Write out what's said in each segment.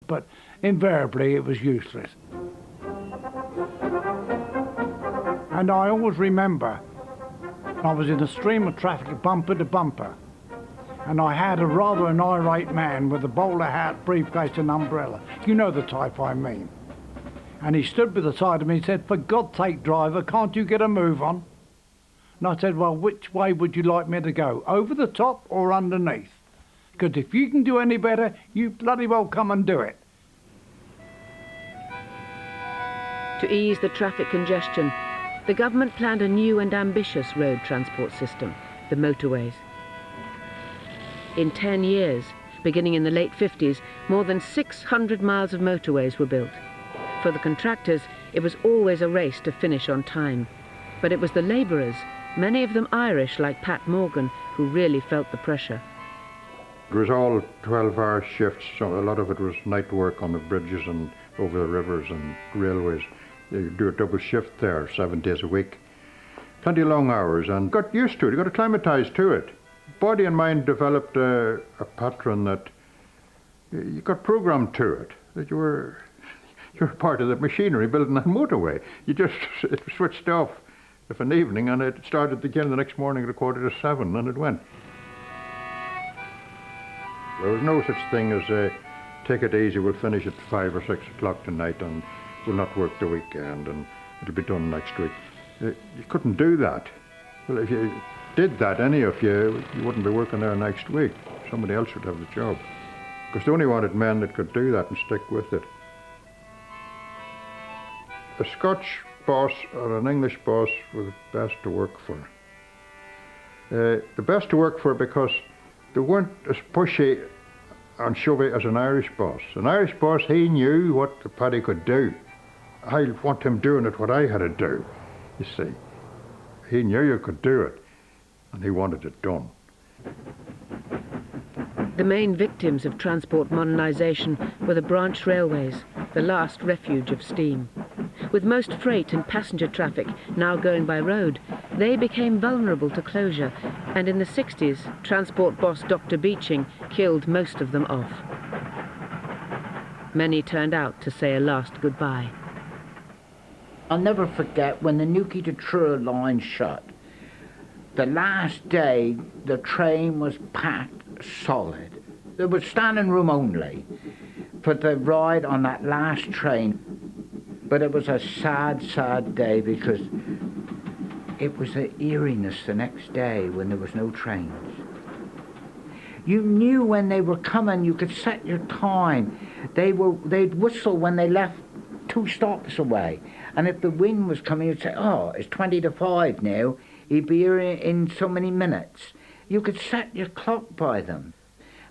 but invariably it was useless. And I always remember I was in a stream of traffic bumper to bumper, and I had rather an irate man with a bowler hat, briefcase and umbrella. You know the type I mean. And he stood by the side of me and said, "For God's sake, driver, can't you get a move on?" And I said, "Well, which way would you like me to go, over the top or underneath? Because if you can do any better, you bloody well come and do it." To ease the traffic congestion, the government planned a new and ambitious road transport system, the motorways. In 10 years, beginning in the late 50s, more than 600 miles of motorways were built. For the contractors, it was always a race to finish on time. But it was the labourers, many of them Irish like Pat Morgan, who really felt the pressure. It was all 12-hour shifts, so a lot of it was night work on the bridges and over the rivers and railways. You do a double shift there, 7 days a week. Plenty of long hours, and got used to it. You got acclimatized to it. Body and mind developed a pattern that you got programmed to it, that you were part of the machinery building that motorway. It switched off of an evening and it started again the next morning at 6:45 and it went. There was no such thing as take it easy, we'll finish at 5 or 6 o'clock tonight and we'll not work the weekend and it'll be done next week. You couldn't do that. Well, if you did that, any of you wouldn't be working there next week. Somebody else would have the job. Because they only wanted men that could do that and stick with it. A Scotch boss or an English boss were the best to work for. The best to work for because they weren't as pushy and shovey as an Irish boss. An Irish boss, he knew what the paddy could do. I want him doing it what I had to do, you see. He knew you could do it, and he wanted it done. The main victims of transport modernisation were the branch railways, the last refuge of steam. With most freight and passenger traffic now going by road, they became vulnerable to closure, and in the 60s, transport boss Dr. Beeching killed most of them off. Many turned out to say a last goodbye. I'll never forget when the new Pt2 line shut. The last day, the train was packed solid. There was standing room only for the ride on that last train. But it was a sad, sad day because it was an eeriness the next day when there was no trains. You knew when they were coming, you could set your time. They'd whistle when they left 2 stops away. And if the wind was coming, you'd say, "Oh, it's 20 to 5 now. He'd be here in so many minutes." You could set your clock by them.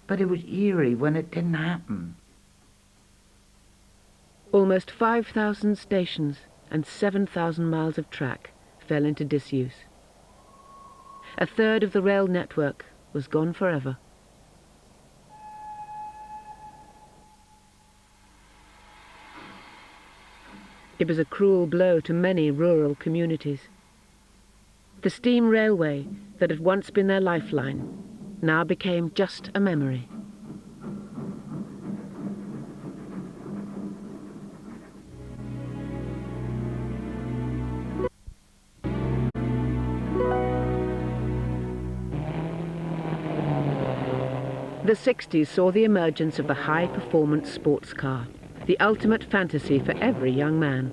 But it was eerie when it didn't happen. Almost 5,000 stations and 7,000 miles of track fell into disuse. A third of the rail network was gone forever. It was a cruel blow to many rural communities. The steam railway that had once been their lifeline now became just a memory. The 60s saw the emergence of the high-performance sports car, the ultimate fantasy for every young man.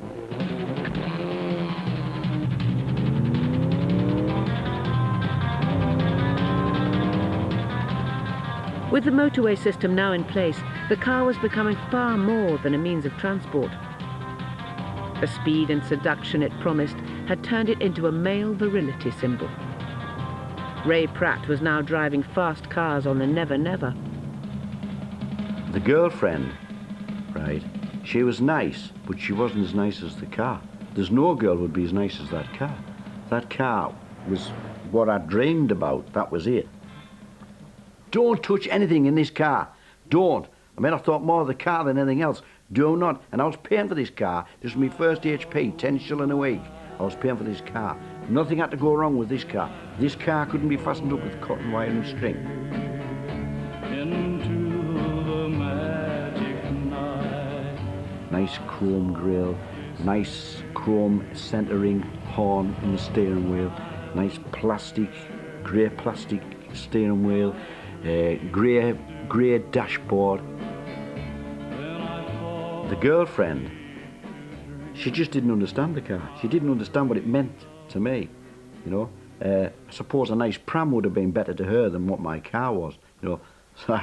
With the motorway system now in place, the car was becoming far more than a means of transport. The speed and seduction it promised had turned it into a male virility symbol. Ray Pratt was now driving fast cars on the Never Never. The girlfriend, right, she was nice, but she wasn't as nice as the car. There's no girl would be as nice as that car. That car was what I dreamed about, that was it. Don't touch anything in this car. Don't. I mean, I thought more of the car than anything else. Do not. And I was paying for this car. This was my first HP, 10 shilling a week. I was paying for this car. Nothing had to go wrong with this car. This car couldn't be fastened up with cotton wire and string. Into the magic night. nice chrome grille, nice chrome centering horn in the steering wheel, nice plastic, grey plastic steering wheel, grey dashboard. The girlfriend, she just didn't understand the car. She didn't understand what it meant to me, you know. I suppose a nice pram would have been better to her than what my car was, you know. So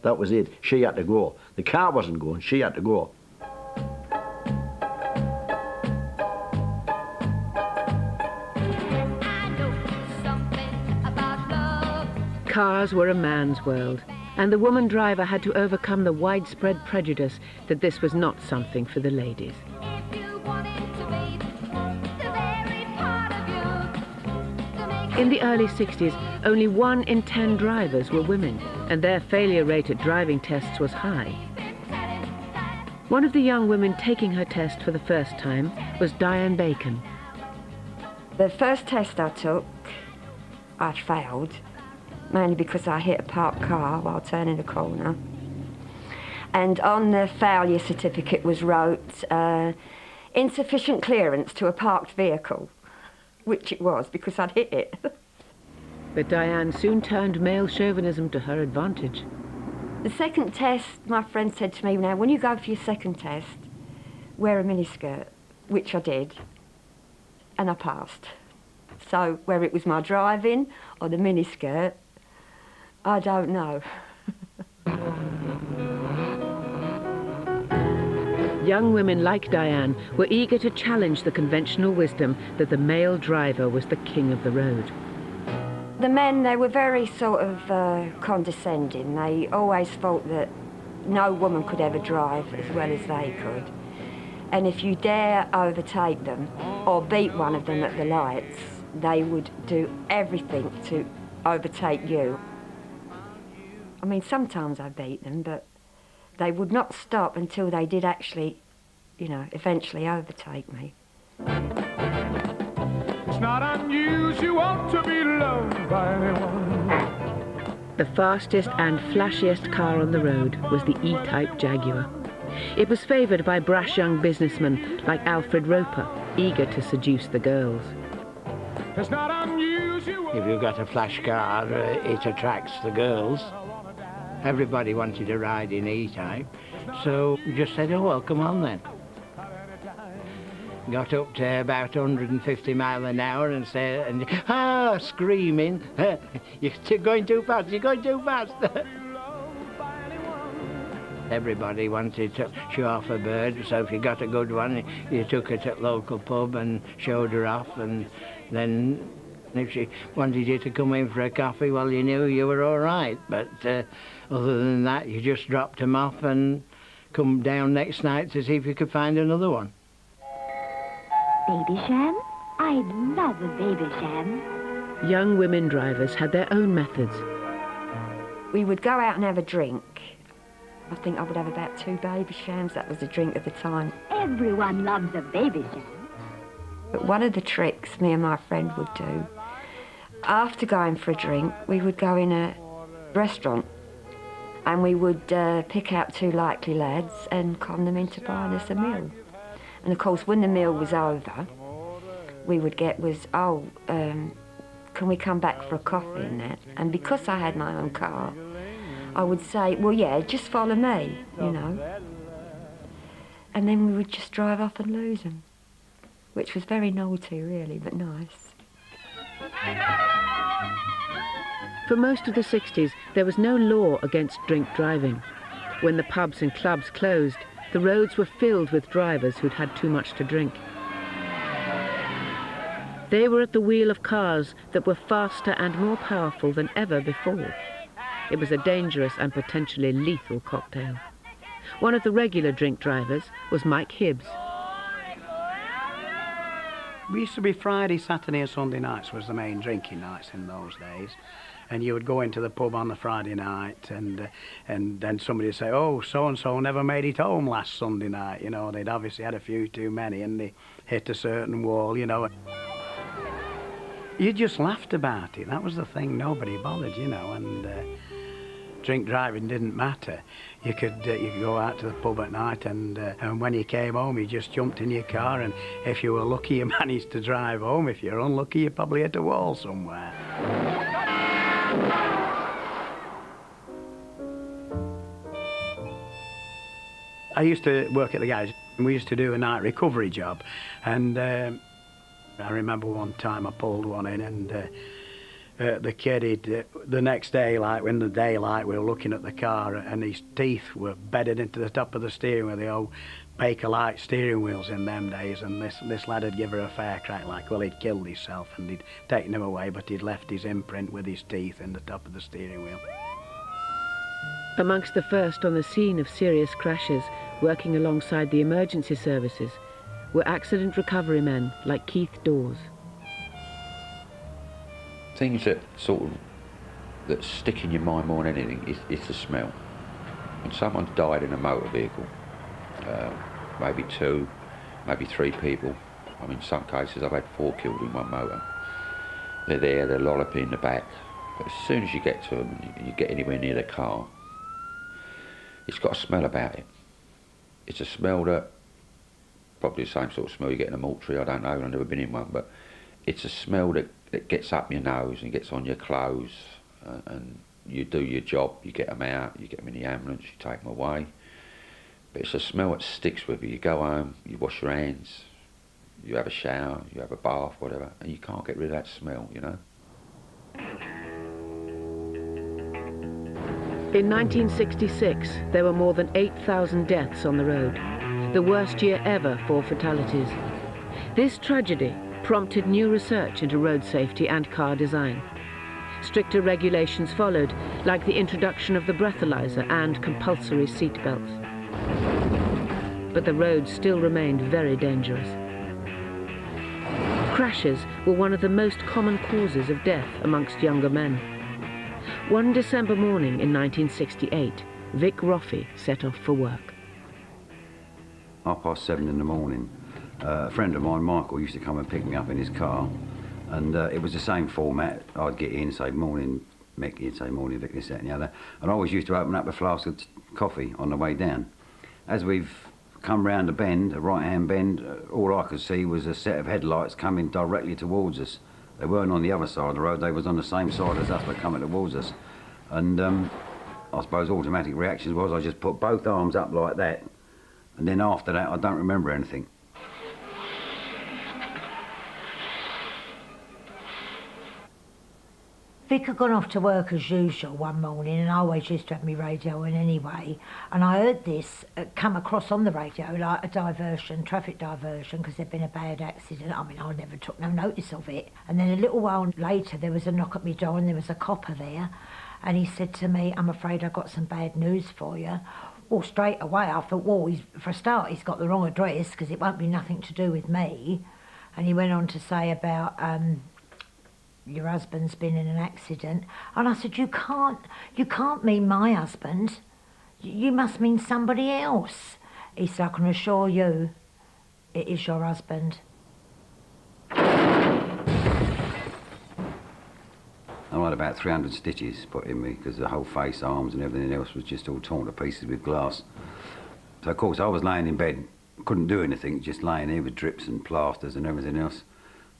that was it. She had to go. The car wasn't going, she had to go. Cars were a man's world, and the woman driver had to overcome the widespread prejudice that this was not something for the ladies. In the early 60s, only 1 in 10 drivers were women, and their failure rate at driving tests was high. One of the young women taking her test for the first time was Diane Bacon. The first test I took, I failed, mainly because I hit a parked car while turning a corner. And on the failure certificate was wrote, insufficient clearance to a parked vehicle, which it was because I'd hit it. But Diane soon turned male chauvinism to her advantage. The second test, my friend said to me, now when you go for your second test, wear a miniskirt, which I did, and I passed. So whether it was my driving or the miniskirt, I don't know. Young women like Diane were eager to challenge the conventional wisdom that the male driver was the king of the road. The men, they were very sort of condescending. They always thought that no woman could ever drive as well as they could. And if you dare overtake them or beat one of them at the lights, they would do everything to overtake you. I mean, sometimes I beat them, but they would not stop until they did actually, you know, eventually overtake me. It's not unusual to be loved by anyone. The fastest and flashiest car on the road was the E-Type Jaguar. It was favoured by brash young businessmen like Alfred Roper, eager to seduce the girls. It's not unusual. If you've got a flash car, it attracts the girls. Everybody wanted to ride in E-Type, so we just said, oh, well, come on then. Got up to about 150 miles an hour and said, screaming, you're going too fast, you're going too fast. Everybody wanted to show off a bird, so if you got a good one, you took it at local pub and showed her off, and then if she wanted you to come in for a coffee, well, you knew you were all right. But other than that, you just dropped them off and come down next night to see if you could find another one. Baby sham? I love a baby sham. Young women drivers had their own methods. We would go out and have a drink. I think I would have about 2 baby shams. That was the drink at the time. Everyone loves a baby sham. But one of the tricks me and my friend would do, after going for a drink, we would go in a restaurant and we would pick out 2 likely lads and con them into buying us a meal. And of course, when the meal was over, we would get can we come back for a coffee and that? And because I had my own car, I would say, well, yeah, just follow me, you know. And then we would just drive off and lose them, which was very naughty, really, but nice. For most of the 60s, there was no law against drink driving. When the pubs and clubs closed, the roads were filled with drivers who'd had too much to drink. They were at the wheel of cars that were faster and more powerful than ever before. It was a dangerous and potentially lethal cocktail. One of the regular drink drivers was Mike Hibbs. We used to be Friday, Saturday and Sunday nights was the main drinking nights in those days. And you would go into the pub on the Friday night and then somebody would say, oh, so-and-so never made it home last Sunday night. You know, they'd obviously had a few too many and they hit a certain wall, you know. You just laughed about it. That was the thing. Nobody bothered, you know. And drink driving didn't matter. You could go out to the pub at night, and when you came home, you just jumped in your car, and if you were lucky, you managed to drive home. If you're unlucky, you probably hit a wall somewhere. I used to work at the garage, and we used to do a night recovery job, and I remember one time I pulled one in, and the kid, the next day, like in the daylight, we were looking at the car, and his teeth were bedded into the top of the steering wheel, the old Baker-Light steering wheels in them days, and this lad had given her a fair crack, like, well, he'd killed himself, and he'd taken him away, but he'd left his imprint with his teeth in the top of the steering wheel. Amongst the first on the scene of serious crashes, working alongside the emergency services, were accident recovery men like Keith Dawes. Things that that stick in your mind more than anything is the smell. When someone's died in a motor vehicle, maybe 2, maybe 3 people. I mean, in some cases I've had 4 killed in one motor. They're there, they're lolloping in the back, but as soon as you get to them, you get anywhere near the car, it's got a smell about it. It's a smell that, probably the same sort of smell you get in a mortuary, I don't know, I've never been in one, but it's a smell that gets up your nose and gets on your clothes, and you do your job, you get them out, you get them in the ambulance, you take them away. But it's a smell that sticks with you. You go home, you wash your hands, you have a shower, you have a bath, whatever, and you can't get rid of that smell, you know. In 1966, there were more than 8,000 deaths on the road, the worst year ever for fatalities. This tragedy prompted new research into road safety and car design. Stricter regulations followed, like the introduction of the breathalyzer and compulsory seat belts. But the roads still remained very dangerous. Crashes were one of the most common causes of death amongst younger men. One December morning in 1968, Vic Roffey set off for work. 7:30 in the morning, a friend of mine, Michael, used to come and pick me up in his car, and it was the same format. I'd get in, say, morning Mick, he'd say, morning Vic, this, that and the other, and I always used to open up a flask of coffee on the way down. As we've come round a bend, a right-hand bend, all I could see was a set of headlights coming directly towards us. They weren't on the other side of the road, they was on the same side as us, but coming towards us. And I suppose automatic reactions was I just put both arms up like that, and then after that I don't remember anything. Vic had gone off to work as usual one morning, and I always used to have my radio in anyway, and I heard this come across on the radio like a diversion, traffic diversion, because there'd been a bad accident. I mean, I never took no notice of it. And then a little while later there was a knock at my door, and there was a copper there, and he said to me, "I'm afraid I've got some bad news for you." Well, straight away I thought, well, for a start, he's got the wrong address, because it won't be nothing to do with me. And he went on to say about your husband's been in an accident. And I said, you can't mean my husband. You must mean somebody else. He said, I can assure you, it is your husband. I had about 300 stitches put in me, because the whole face, arms and everything else was just all torn to pieces with glass. So of course I was laying in bed, couldn't do anything, just laying here with drips and plasters and everything else.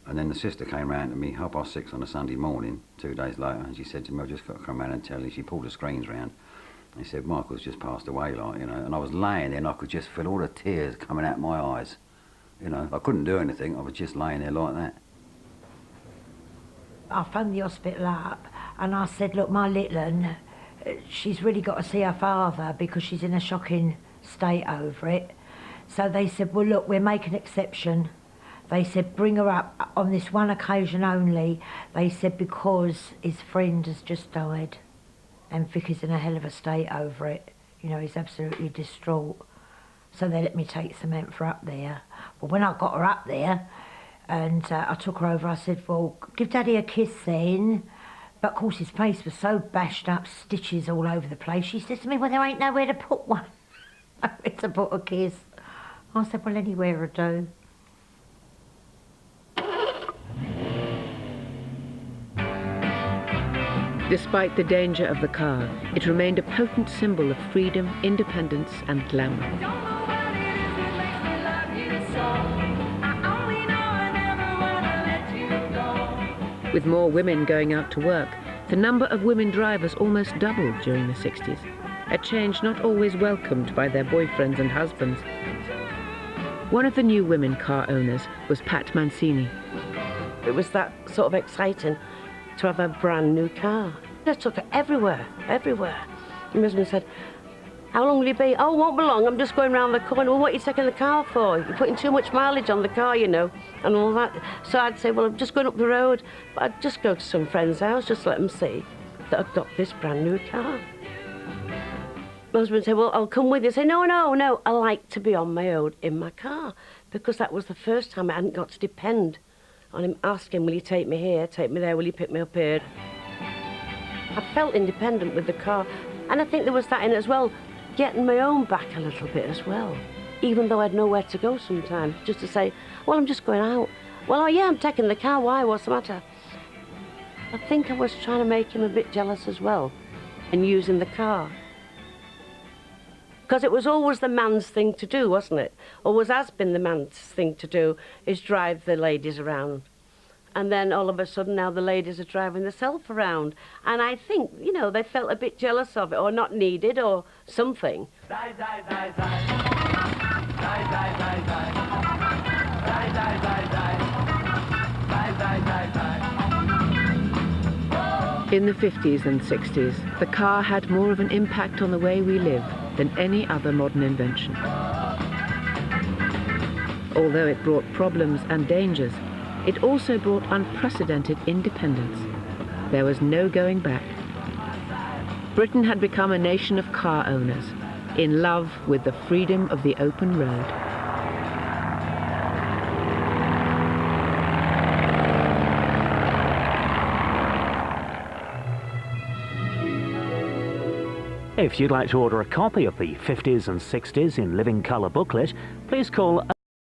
And then the sister came round to me 6:30 on a Sunday morning, 2 days later, and she said to me, I've just got to come round and tell you. She pulled the screens round. And she said, Michael's just passed away, like, you know. And I was laying there and I could just feel all the tears coming out of my eyes. You know, I couldn't do anything, I was just laying there like that. I phoned the hospital up and I said, look, my little one, she's really got to see her father because she's in a shocking state over it. So they said, well, look, we'll make an exception. They said, bring her up on this one occasion only. They said, because his friend has just died and Vic is in a hell of a state over it. You know, he's absolutely distraught. So they let me take Samantha up there. Well, when I got her up there and I took her over, I said, well, give Daddy a kiss then. But of course his face was so bashed up, stitches all over the place. She said to me, well, there ain't nowhere to put one. Nowhere to put a kiss. I said, well, anywhere will do. Despite the danger of the car, it remained a potent symbol of freedom, independence and glamour. With more women going out to work, the number of women drivers almost doubled during the 60s, a change not always welcomed by their boyfriends and husbands. One of the new women car owners was Pat Mancini. It was that sort of exciting to have a brand new car. I took it everywhere, everywhere. My husband said, "How long will you be?" "Oh, won't be long, I'm just going round the corner." "Well, what are you taking the car for? You're putting too much mileage on the car, you know," and all that. So I'd say, "Well, I'm just going up the road." But I'd just go to some friend's house, just to let them see that I've got this brand new car. My husband would say, "Well, I'll come with you." I say, "No, no, no, I like to be on my own in my car," because that was the first time I hadn't got to depend on him asking, "Will you take me here, take me there, will you pick me up here?" I felt independent with the car, and I think there was that in it as well, getting my own back a little bit as well, even though I had nowhere to go sometimes, just to say, "Well, I'm just going out." "Well, oh yeah, I'm taking the car, why, what's the matter?" I think I was trying to make him a bit jealous as well, in using the car. Because it was always the man's thing to do, wasn't it? Always has been the man's thing to do, is drive the ladies around. And then all of a sudden now the ladies are driving themselves around. And I think, you know, they felt a bit jealous of it, or not needed, or something. In the 50s and 60s, the car had more of an impact on the way we live than any other modern invention. Although it brought problems and dangers, it also brought unprecedented independence. There was no going back. Britain had become a nation of car owners, in love with the freedom of the open road. If you'd like to order a copy of the 50s and 60s in living colour booklet, please call